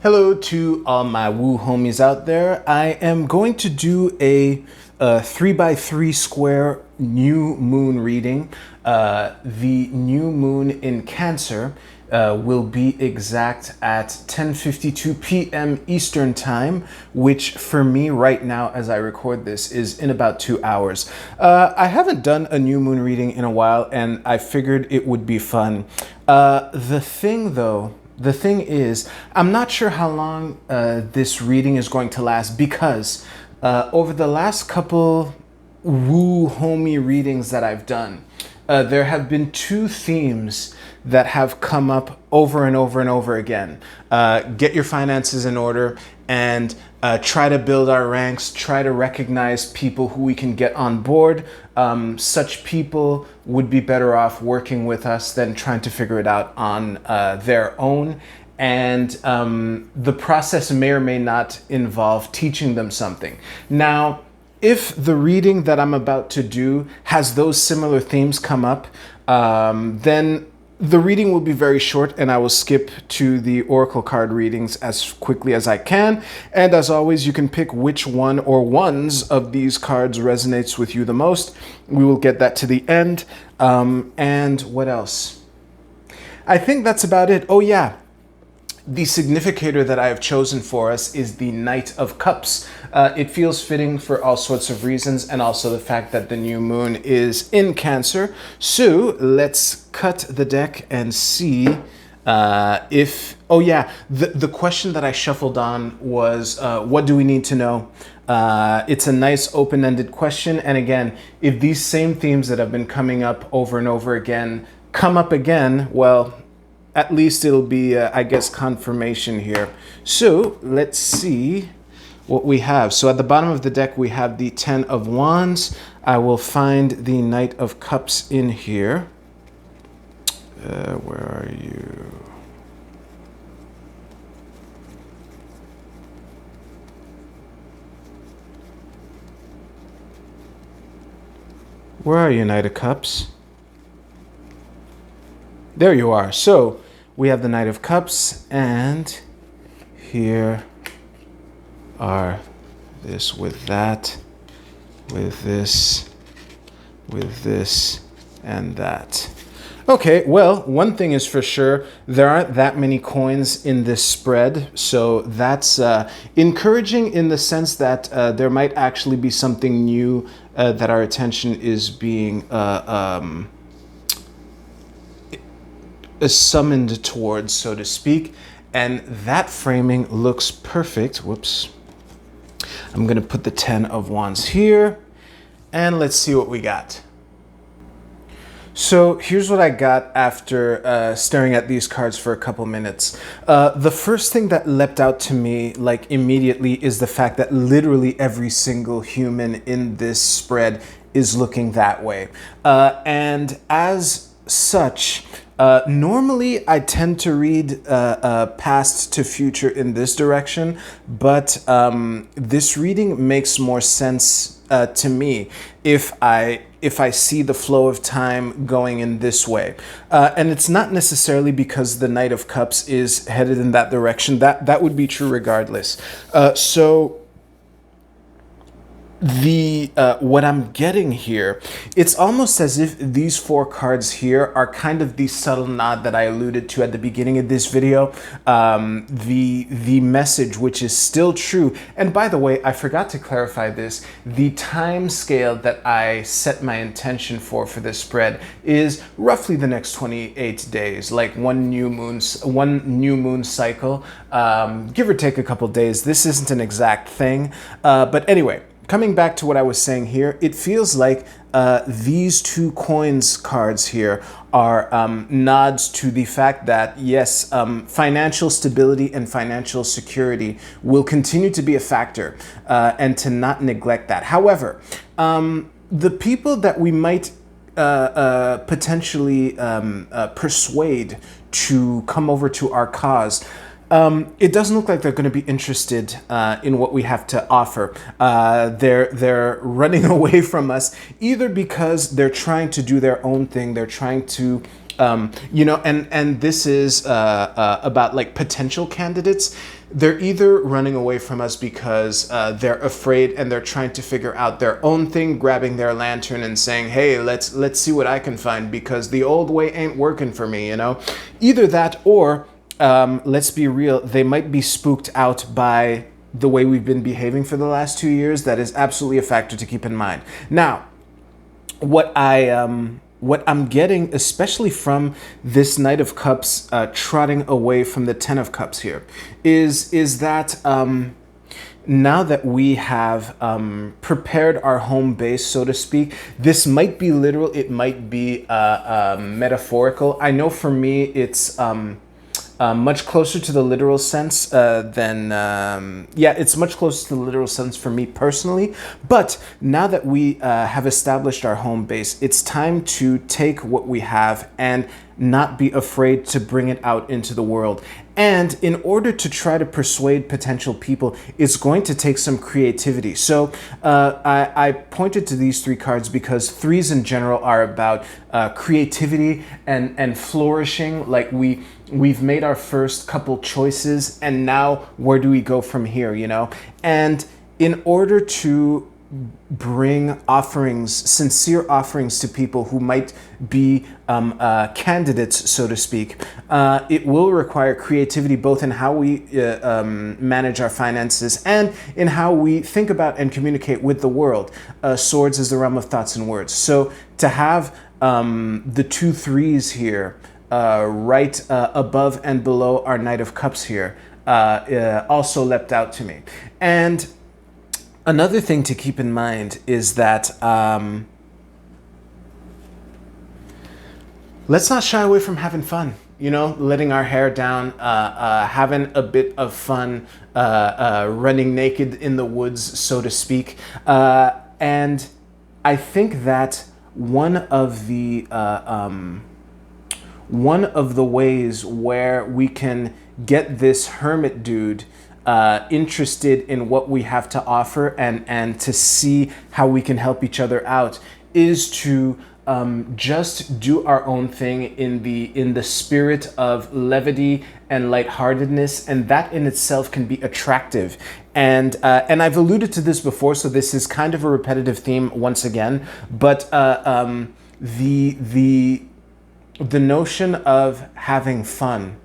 Hello to all my woo homies out there. I am going to do a 3x3 square new moon reading. The new moon in Cancer will be exact at 10:52 p.m. Eastern Time, which for me right now as I record this is in about 2 hours. I haven't done a new moon reading in a while and I figured it would be fun. The thing is, I'm not sure how long this reading is going to last because over the last couple woo homie readings that I've done, there have been two themes that have come up over and over and over again. Get your finances in order and try to build our ranks, try to recognize people who we can get on board. Such people would be better off working with us than trying to figure it out on their own. And the process may or may not involve teaching them something. Now, if the reading that I'm about to do has those similar themes come up, then the reading will be very short and I will skip to the oracle card readings as quickly as I can. And as always, you can pick which one or ones of these cards resonates with you the most. We will get that to the end. And what else? I think that's about it. Oh yeah. The significator that I have chosen for us is the Knight of Cups. It feels fitting for all sorts of reasons and also the fact that the new moon is in Cancer. So let's cut the deck and see if... Oh yeah, the question that I shuffled on was what do we need to know? It's a nice open-ended question. And again, if these same themes that have been coming up over and over again come up again, well... at least it'll be, I guess, confirmation here. So let's see what we have. So at the bottom of the deck, we have the 10 of Wands. I will find the Knight of Cups in here. Where are you? Where are you, Knight of Cups? There you are. So we have the Knight of Cups, and here are this with that, with this, and that. Okay, well, one thing is for sure, there aren't that many coins in this spread, so that's encouraging in the sense that there might actually be something new that our attention is being summoned towards, so to speak, and that framing looks perfect. Whoops. I'm going to put the 10 of Wands here, and let's see what we got. So here's what I got after staring at these cards for a couple minutes. The first thing that leapt out to me, like immediately, is the fact that literally every single human in this spread is looking that way. And as such, normally I tend to read past to future in this direction, but this reading makes more sense to me if I see the flow of time going in this way. And it's not necessarily because the Knight of Cups is headed in that direction. That would be true regardless. So what I'm getting here, it's almost as if these four cards here are kind of the subtle nod that I alluded to at the beginning of this video. The message, which is still true. And by the way, I forgot to clarify this. The time scale that I set my intention for this spread is roughly the next 28 days, like one new moon cycle, give or take a couple days. This isn't an exact thing, but anyway. Coming back to what I was saying here, it feels like these two coins cards here are nods to the fact that, yes, financial stability and financial security will continue to be a factor and to not neglect that. However, the people that we might potentially persuade to come over to our cause, it doesn't look like they're going to be interested in what we have to offer. They're running away from us either because they're trying to do their own thing. They're trying to You know, and this is about like potential candidates. They're either running away from us because they're afraid and they're trying to figure out their own thing, grabbing their lantern and saying, "Hey, let's see what I can find because the old way ain't working for me." You know, either that or let's be real, they might be spooked out by the way we've been behaving for the last 2 years. That is absolutely a factor to keep in mind. Now, what I'm getting, especially from this Knight of Cups trotting away from the Ten of Cups here, is that now that we have prepared our home base, so to speak, this might be literal, it might be metaphorical. I know for me, it's much closer to the literal sense it's much closer to the literal sense for me personally. But now that we have established our home base, it's time to take what we have and not be afraid to bring it out into the world. And in order to try to persuade potential people, it's going to take some creativity. So I pointed to these three cards because threes in general are about creativity and flourishing. Like we've made our first couple choices, and now where do we go from here, you know? And in order to bring offerings, sincere offerings to people who might be candidates, so to speak, it will require creativity both in how we manage our finances and in how we think about and communicate with the world. Swords is the realm of thoughts and words. So to have the 2 threes here right above and below our Knight of Cups here also leapt out to me. And another thing to keep in mind is that let's not shy away from having fun, you know, letting our hair down, having a bit of fun, running naked in the woods, so to speak. And I think that one of the ways where we can get this hermit dude interested in what we have to offer and to see how we can help each other out is to just do our own thing in the spirit of levity and lightheartedness, and that in itself can be attractive. And I've alluded to this before, so this is kind of a repetitive theme once again, but the notion of having fun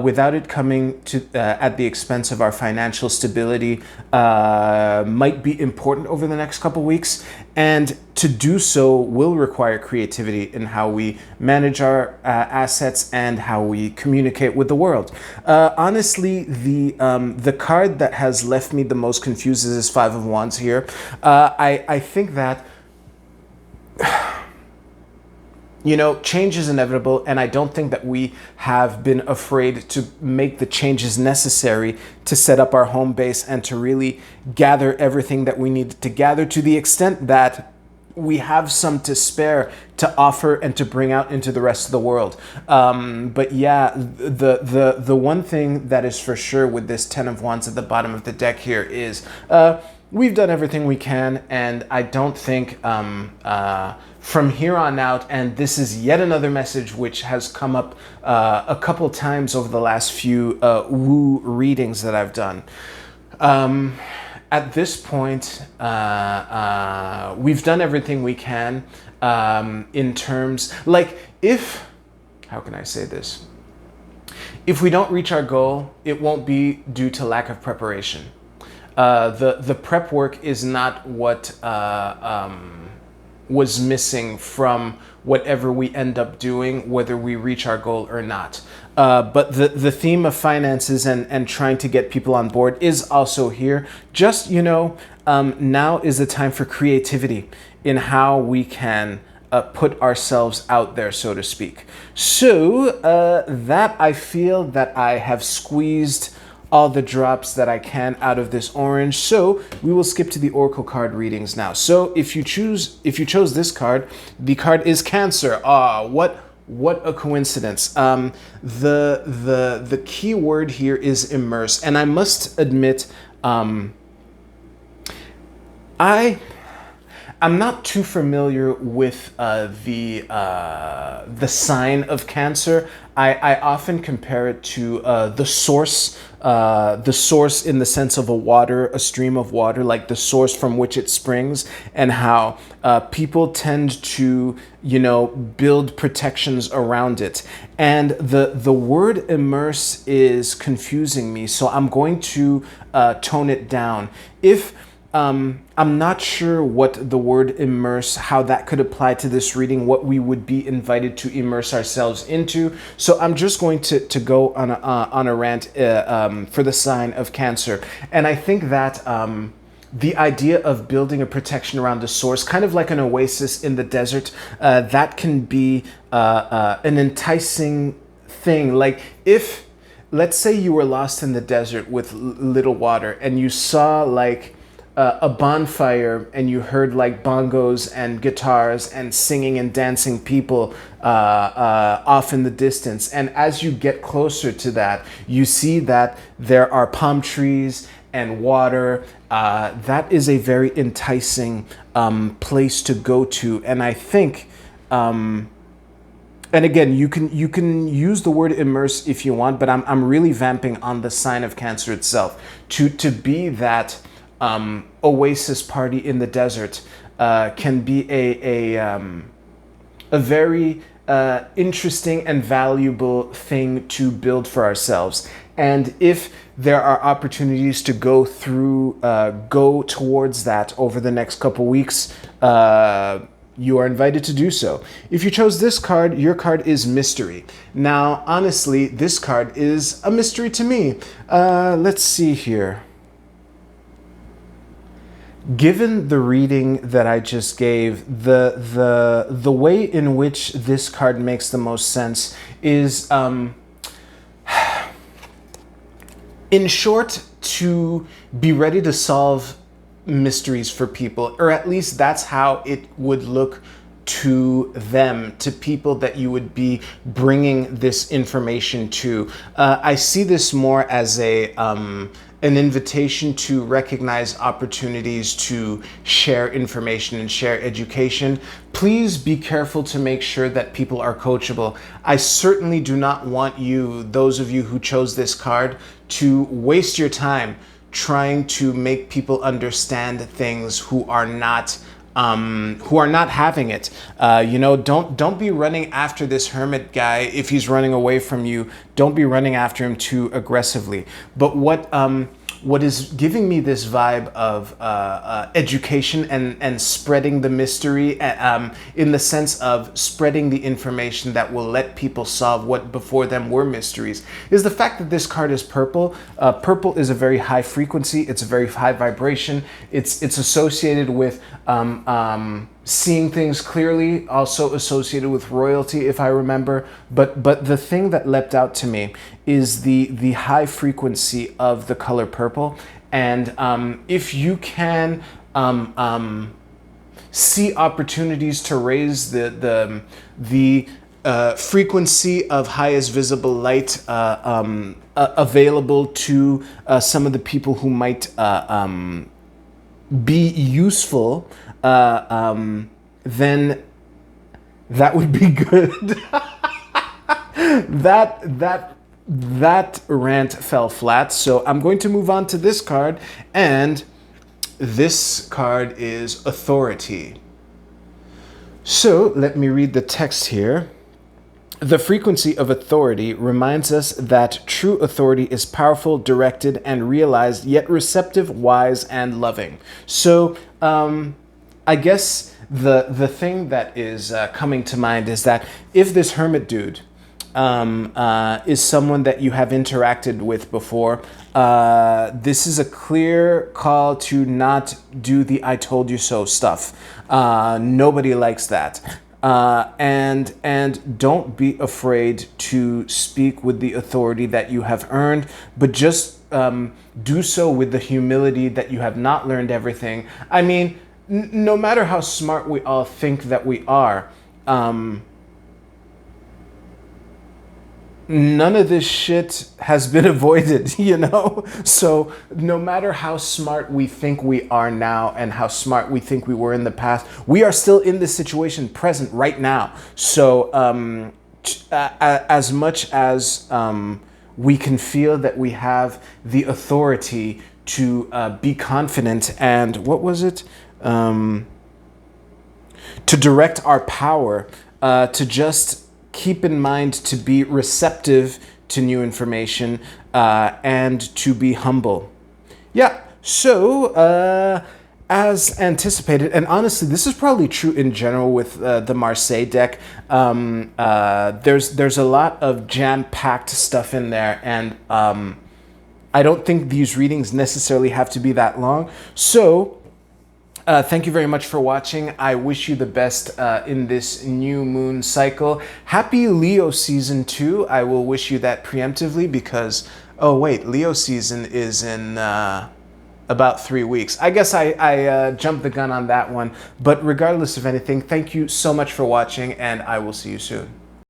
without it coming to at the expense of our financial stability might be important over the next couple weeks, and to do so will require creativity in how we manage our assets and how we communicate with the world. Honestly, the card that has left me the most confused is this Five of Wands here. I think that you know, change is inevitable, and I don't think that we have been afraid to make the changes necessary to set up our home base and to really gather everything that we need to gather, to the extent that we have some to spare to offer and to bring out into the rest of the world. But yeah, the one thing that is for sure with this Ten of Wands at the bottom of the deck here is we've done everything we can, and I don't think from here on out, and this is yet another message which has come up a couple times over the last few woo readings that I've done. At this point, we've done everything we can in terms, like, how can I say this? If we don't reach our goal, it won't be due to lack of preparation. The prep work is not what was missing from whatever we end up doing, whether we reach our goal or not. But the theme of finances and trying to get people on board is also here. Just, you know, now is the time for creativity in how we can put ourselves out there, so to speak. So that I feel that I have squeezed all the drops that I can out of this orange. So we will skip to the Oracle card readings now. So if you chose this card, the card is Cancer. What a coincidence. The key word here is immerse. And I must admit, I I'm not too familiar with the sign of Cancer. I often compare it to the source in the sense of a stream of water, like the source from which it springs, and how people tend to, build protections around it. And the word immerse is confusing me, so I'm going to tone it down. I'm not sure what the word immerse, how that could apply to this reading, what we would be invited to immerse ourselves into. So I'm just going to go on a rant for the sign of Cancer. And I think that the idea of building a protection around the source, kind of like an oasis in the desert, that can be an enticing thing. Like if, let's say you were lost in the desert with little water and you saw like a bonfire and you heard like bongos and guitars and singing and dancing people off in the distance. And as you get closer to that, you see that there are palm trees and water. That is a very enticing place to go to. And I think, and again, you can use the word immerse if you want, but I'm really vamping on the sign of Cancer itself. To be that oasis party in the desert can be a very interesting and valuable thing to build for ourselves. And if there are opportunities to go towards that over the next couple weeks, you are invited to do so. If you chose this card, your card is Mystery. Now, honestly, this card is a mystery to me. Let's see here. Given the reading that I just gave, the way in which this card makes the most sense is, in short, to be ready to solve mysteries for people, or at least that's how it would look to them, to people that you would be bringing this information to. I see this more as an invitation to recognize opportunities to share information and share education. Please be careful to make sure that people are coachable. I certainly do not want you, those of you who chose this card, to waste your time trying to make people understand things who are not having it. Don't be running after this hermit guy if he's running away from you. Don't be running after him too aggressively. But what is giving me this vibe of education and spreading the mystery, in the sense of spreading the information that will let people solve what before them were mysteries, is the fact that this card is purple. Purple is a very high frequency. It's a very high vibration. It's associated with seeing things clearly, also associated with royalty, if I remember. But the thing that leapt out to me is the high frequency of the color purple. And if you can see opportunities to raise the frequency of highest visible light available to some of the people who might be useful, then that would be good. That rant fell flat, so I'm going to move on to this card, and this card is Authority. So let me read the text here. The frequency of authority reminds us that true authority is powerful, directed, and realized, yet receptive, wise, and loving. So I guess the thing that is coming to mind is that if this hermit dude is someone that you have interacted with before, this is a clear call to not do the I told you so stuff. Nobody likes that. And don't be afraid to speak with the authority that you have earned, but just do so with the humility that you have not learned everything. I mean, no matter how smart we all think that we are, none of this shit has been avoided, you know? So no matter how smart we think we are now and how smart we think we were in the past, we are still in this situation present right now. So as much as we can feel that we have the authority to be confident and what was it? To direct our power, to just keep in mind to be receptive to new information and to be humble. Yeah, so as anticipated, and honestly, this is probably true in general with the Marseille deck. There's a lot of jam-packed stuff in there, and I don't think these readings necessarily have to be that long. So thank you very much for watching. I wish you the best in this new moon cycle. Happy Leo season 2. I will wish you that preemptively because, oh wait, Leo season is in about 3 weeks. I guess I jumped the gun on that one. But regardless of anything, thank you so much for watching and I will see you soon.